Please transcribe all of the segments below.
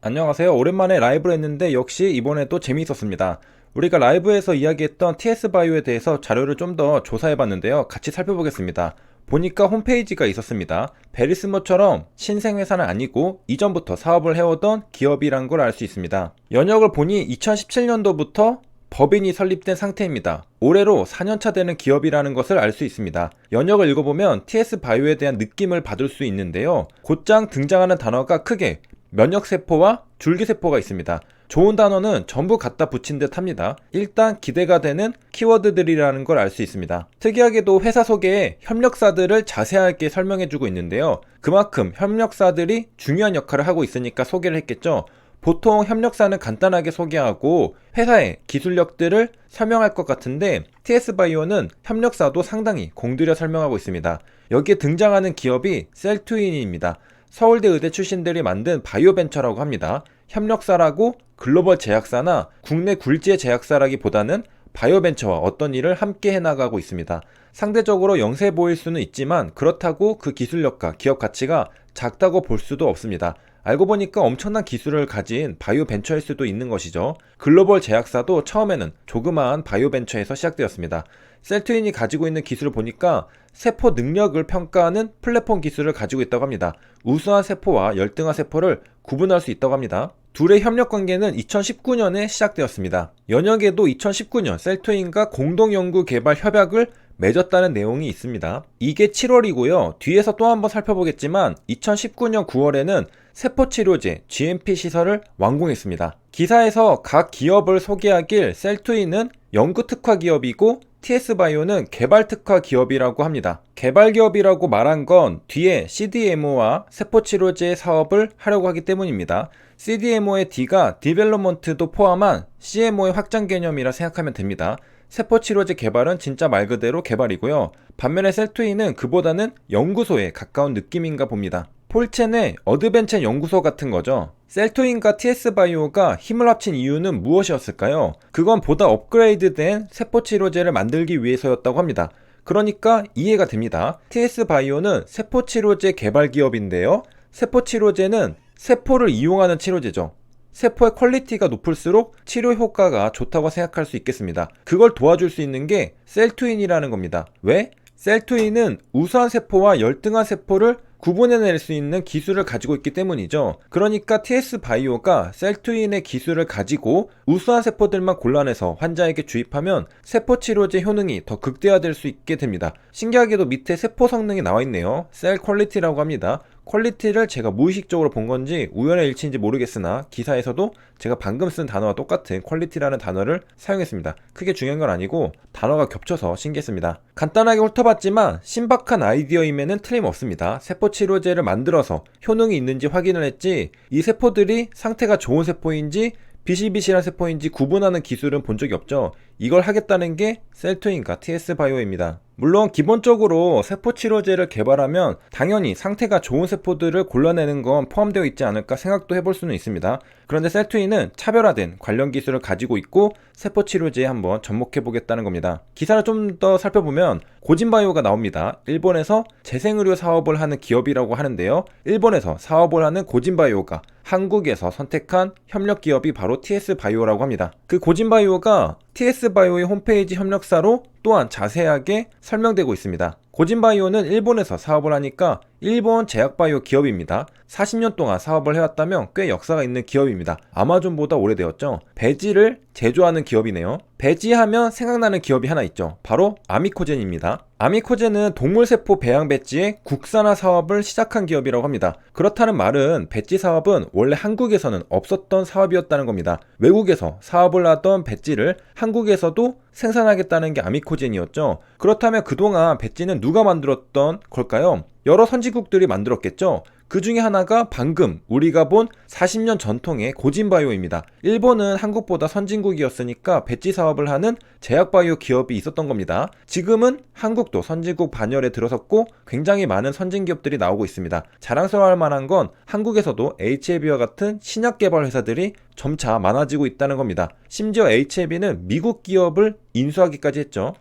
안녕하세요. 오랜만에 라이브를 했는데 역시 이번에도 재미있었습니다. 우리가 라이브에서 이야기했던 TS바이오에 대해서 자료를 좀 더 조사해봤는데요. 같이 살펴보겠습니다. 보니까 홈페이지가 있었습니다. 베리스모처럼 신생회사는 아니고 이전부터 사업을 해오던 기업이란 걸 알 수 있습니다. 연역을 보니 2017년도부터 법인이 설립된 상태입니다. 올해로 4년차 되는 기업이라는 것을 알 수 있습니다. 연역을 읽어보면 TS바이오에 대한 느낌을 받을 수 있는데요. 곧장 등장하는 단어가 크게 면역세포와 줄기세포가 있습니다. 좋은 단어는 전부 갖다 붙인 듯 합니다. 일단 기대가 되는 키워드들이라는 걸 알 수 있습니다. 특이하게도 회사 소개에 협력사들을 자세하게 설명해주고 있는데요. 그만큼 협력사들이 중요한 역할을 하고 있으니까 소개를 했겠죠. 보통 협력사는 간단하게 소개하고 회사의 기술력들을 설명할 것 같은데 TS바이오는 협력사도 상당히 공들여 설명하고 있습니다. 여기에 등장하는 기업이 셀트윈입니다. 서울대 의대 출신들이 만든 바이오벤처라고 합니다. 협력사라고 글로벌 제약사나 국내 굴지의 제약사라기보다는 바이오벤처와 어떤 일을 함께 해나가고 있습니다. 상대적으로 영세 보일 수는 있지만 그렇다고 그 기술력과 기업 가치가 작다고 볼 수도 없습니다. 알고 보니까 엄청난 기술을 가진 바이오벤처일 수도 있는 것이죠. 글로벌 제약사도 처음에는 조그마한 바이오벤처에서 시작되었습니다. 셀트윈이 가지고 있는 기술을 보니까 세포 능력을 평가하는 플랫폼 기술을 가지고 있다고 합니다. 우수한 세포와 열등한 세포를 구분할 수 있다고 합니다. 둘의 협력 관계는 2019년에 시작되었습니다. 연역에도 2019년 셀트윈과 공동연구 개발 협약을 맺었다는 내용이 있습니다. 이게 7월이고요. 뒤에서 또 한번 살펴보겠지만 2019년 9월에는 세포치료제 GMP 시설을 완공했습니다. 기사에서 각 기업을 소개하길 셀트윈은 연구특화 기업이고 TS바이오는 개발특화 기업이라고 합니다. 개발기업이라고 말한 건 뒤에 CDMO와 세포치료제 사업을 하려고 하기 때문입니다. CDMO의 D가 디벨롭먼트도 포함한 CMO의 확장 개념이라 생각하면 됩니다. 세포치료제 개발은 진짜 말 그대로 개발이고요. 반면에 셀트윈은 그보다는 연구소에 가까운 느낌인가 봅니다. 폴첸의 어드벤처 연구소 같은 거죠. 셀트윈과 TS바이오가 힘을 합친 이유는 무엇이었을까요? 그건 보다 업그레이드된 세포치료제를 만들기 위해서였다고 합니다. 그러니까 이해가 됩니다. TS바이오는 세포치료제 개발 기업인데요. 세포치료제는 세포를 이용하는 치료제죠. 세포의 퀄리티가 높을수록 치료 효과가 좋다고 생각할 수 있겠습니다. 그걸 도와줄 수 있는 게 셀트윈이라는 겁니다. 왜? 셀트윈은 우수한 세포와 열등한 세포를 구분해낼 수 있는 기술을 가지고 있기 때문이죠. 그러니까 TS바이오가 셀트윈의 기술을 가지고 우수한 세포들만 골라내서 환자에게 주입하면 세포치료제 효능이 더 극대화될 수 있게 됩니다. 신기하게도 밑에 세포 성능이 나와있네요. 셀 퀄리티라고 합니다. 퀄리티를 제가 무의식적으로 본 건지 우연의 일치인지 모르겠으나 기사에서도 제가 방금 쓴 단어와 똑같은 퀄리티라는 단어를 사용했습니다. 크게 중요한 건 아니고 단어가 겹쳐서 신기했습니다. 간단하게 훑어봤지만 신박한 아이디어임에는 틀림없습니다. 세포치료제를 만들어서 효능이 있는지 확인을 했지 이 세포들이 상태가 좋은 세포인지 비실비실한 세포인지 구분하는 기술은 본 적이 없죠. 이걸 하겠다는 게 셀트윈과 TS바이오입니다. 물론 기본적으로 세포치료제를 개발하면 당연히 상태가 좋은 세포들을 골라내는 건 포함되어 있지 않을까 생각도 해볼 수는 있습니다. 그런데 셀트윈은 차별화된 관련 기술을 가지고 있고 세포치료제에 한번 접목해보겠다는 겁니다. 기사를 좀 더 살펴보면 고진바이오가 나옵니다. 일본에서 재생의료 사업을 하는 기업이라고 하는데요. 일본에서 사업을 하는 고진바이오가 한국에서 선택한 협력 기업이 바로 TS바이오라고 합니다. 그 고진바이오가 TS바이오의 홈페이지 협력사로 또한 자세하게 설명되고 있습니다. 고진바이오는 일본에서 사업을 하니까 일본 제약바이오 기업입니다. 40년 동안 사업을 해왔다면 꽤 역사가 있는 기업입니다. 아마존보다 오래되었죠. 배지를 제조하는 기업이네요. 배지하면 생각나는 기업이 하나 있죠. 바로 아미코젠입니다. 아미코젠은 동물세포 배양 배지의 국산화 사업을 시작한 기업이라고 합니다. 그렇다는 말은 배지 사업은 원래 한국에서는 없었던 사업이었다는 겁니다. 외국에서 사업을 하던 배지를 한국에서도 생산하겠다는 게 아미코젠이었죠. 그렇다면 그동안 배지는 누가 만들었던 걸까요? 여러 선진국들이 만들었겠죠. 그 중에 하나가 방금 우리가 본 40년 전통의 고진바이오입니다. 일본은 한국보다 선진국이었으니까 배지 사업을 하는 제약바이오 기업이 있었던 겁니다. 지금은 한국도 선진국 반열에 들어섰고 굉장히 많은 선진기업들이 나오고 있습니다. 자랑스러워할 만한 건 한국에서도 HAB와 같은 신약 개발 회사들이 점차 많아지고 있다는 겁니다. 심지어 HAB는 미국 기업을 인수하기까지 했죠.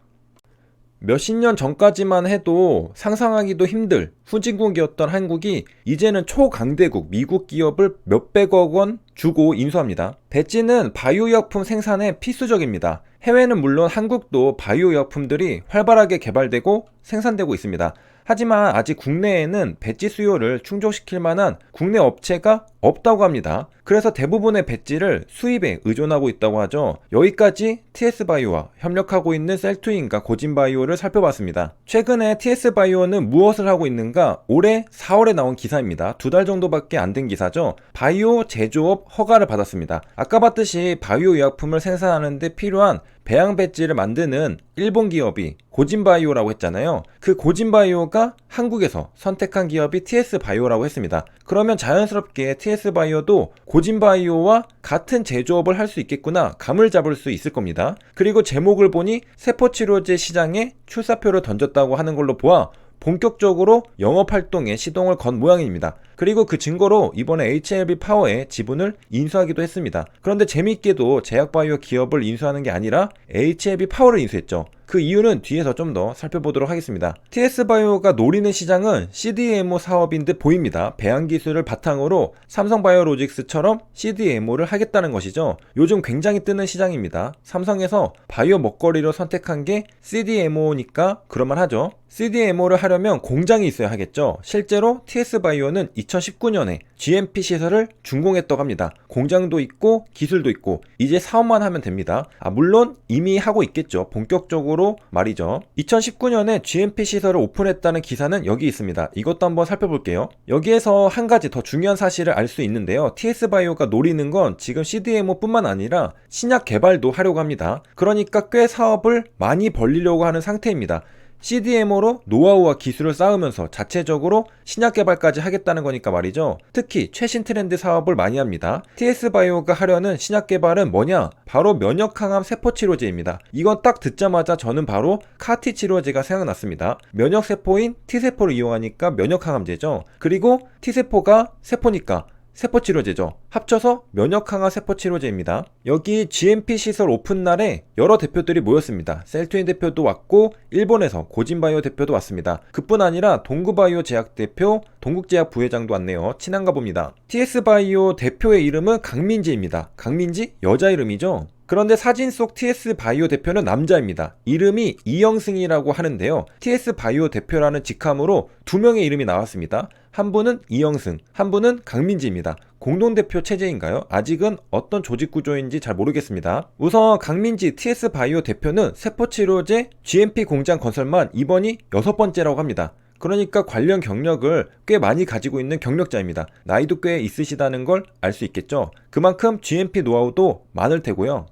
몇십 년 전까지만 해도 상상하기도 힘들 후진국이었던 한국이 이제는 초강대국 미국 기업을 몇백억 원 주고 인수합니다. 배지는 바이오의약품 생산에 필수적입니다. 해외는 물론 한국도 바이오의약품들이 활발하게 개발되고 생산되고 있습니다. 하지만 아직 국내에는 배지 수요를 충족시킬 만한 국내 업체가 없다고 합니다. 그래서 대부분의 배지를 수입에 의존하고 있다고 하죠. 여기까지 TS바이오와 협력하고 있는 셀트윈과 고진바이오를 살펴봤습니다. 최근에 TS바이오는 무엇을 하고 있는가? 올해 4월에 나온 기사입니다. 2달 정도밖에 안 된 기사죠. 바이오 제조업 허가를 받았습니다. 아까 봤듯이 바이오 의약품을 생산하는 데 필요한 배양 배지를 만드는 일본 기업이 고진바이오라고 했잖아요. 그 고진바이오가 한국에서 선택한 기업이 TS바이오라고 했습니다. 그러면 자연스럽게 TS바이오도 고진바이오와 같은 제조업을 할 수 있겠구나 감을 잡을 수 있을 겁니다. 그리고 제목을 보니 세포치료제 시장에 출사표를 던졌다고 하는 걸로 보아 본격적으로 영업활동에 시동을 건 모양입니다. 그리고 그 증거로 이번에 HLB 파워의 지분을 인수하기도 했습니다. 그런데 재미있게도 제약바이오 기업을 인수하는 게 아니라 HLB 파워를 인수했죠. 그 이유는 뒤에서 좀 더 살펴보도록 하겠습니다. TS바이오가 노리는 시장은 CDMO 사업인 듯 보입니다. 배양 기술을 바탕으로 삼성바이오로직스처럼 CDMO를 하겠다는 것이죠. 요즘 굉장히 뜨는 시장입니다. 삼성에서 바이오 먹거리로 선택한 게 CDMO니까 그럴만하죠. CDMO를 하려면 공장이 있어야 하겠죠. 실제로 TS바이오는 2019년에 GMP 시설을 준공했다고 합니다. 공장도 있고 기술도 있고 이제 사업만 하면 됩니다. 물론 이미 하고 있겠죠. 본격적으로 말이죠. 2019년에 GMP 시설을 오픈했다는 기사는 여기 있습니다. 이것도 한번 살펴볼게요. 여기에서 한 가지 더 중요한 사실을 알 수 있는데요. TS바이오가 노리는 건 지금 CDMO 뿐만 아니라 신약 개발도 하려고 합니다. 그러니까 꽤 사업을 많이 벌리려고 하는 상태입니다. CDMO로 노하우와 기술을 쌓으면서 자체적으로 신약 개발까지 하겠다는 거니까 말이죠. 특히 최신 트렌드 사업을 많이 합니다. TS바이오가 하려는 신약 개발은 뭐냐? 바로 면역항암 세포치료제입니다. 이건 딱 듣자마자 저는 바로 카티 치료제가 생각났습니다. 면역세포인 T세포를 이용하니까 면역항암제죠. 그리고 T세포가 세포니까 세포치료제죠. 합쳐서 면역항암 세포치료제입니다. 여기 GMP 시설 오픈 날에 여러 대표들이 모였습니다. 셀트윈 대표도 왔고 일본에서 고진바이오 대표도 왔습니다. 그뿐 아니라 동구바이오 제약 대표, 동국제약 부회장도 왔네요. 친한가 봅니다. TS바이오 대표의 이름은 강민지입니다. 강민지? 여자 이름이죠. 그런데 사진 속 TS바이오 대표는 남자입니다. 이름이 이영승이라고 하는데요. TS바이오 대표라는 직함으로 2명의 이름이 나왔습니다. 한 분은 이영승, 한 분은 강민지입니다. 공동대표 체제인가요? 아직은 어떤 조직 구조인지 잘 모르겠습니다. 우선 강민지 TS바이오 대표는 세포치료제 GMP 공장 건설만 이번이 6번째라고 합니다. 그러니까 관련 경력을 꽤 많이 가지고 있는 경력자입니다. 나이도 꽤 있으시다는 걸 알 수 있겠죠. 그만큼 GMP 노하우도 많을 테고요.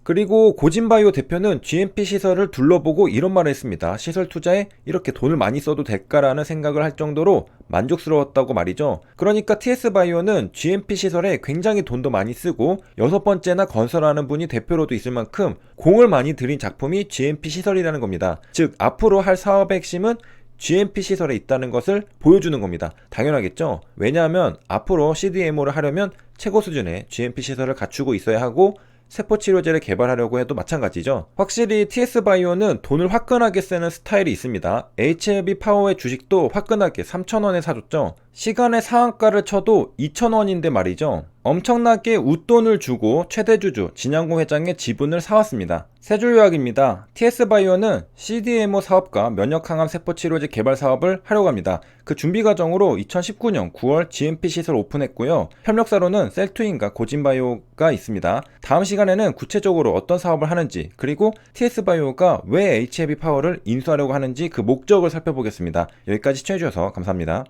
그리고 고진바이오 대표는 GMP 시설을 둘러보고 이런 말을 했습니다. 시설 투자에 이렇게 돈을 많이 써도 될까라는 생각을 할 정도로 만족스러웠다고 말이죠. 그러니까 TS바이오는 GMP 시설에 굉장히 돈도 많이 쓰고 6번째나 건설하는 분이 대표로도 있을 만큼 공을 많이 들인 작품이 GMP 시설이라는 겁니다. 즉 앞으로 할 사업의 핵심은 GMP 시설에 있다는 것을 보여주는 겁니다. 당연하겠죠? 왜냐하면 앞으로 CDMO를 하려면 최고 수준의 GMP 시설을 갖추고 있어야 하고 세포치료제를 개발하려고 해도 마찬가지죠. 확실히 TS바이오는 돈을 화끈하게 쓰는 스타일이 있습니다. HLB 파워의 주식도 화끈하게 3,000원에 사줬죠. 시간의 상한가를 쳐도 2,000원인데 말이죠. 엄청나게 웃돈을 주고 최대주주 진양공 회장의 지분을 사왔습니다. 세 줄 요약입니다. TS바이오는 CDMO 사업과 면역항암 세포치료제 개발 사업을 하려고 합니다. 그 준비 과정으로 2019년 9월 GMP 시설 오픈했고요. 협력사로는 셀트윈과 고진바이오가 있습니다. 다음 시간에는 구체적으로 어떤 사업을 하는지 그리고 TS바이오가 왜 HLB 파워를 인수하려고 하는지 그 목적을 살펴보겠습니다. 여기까지 시청해주셔서 감사합니다.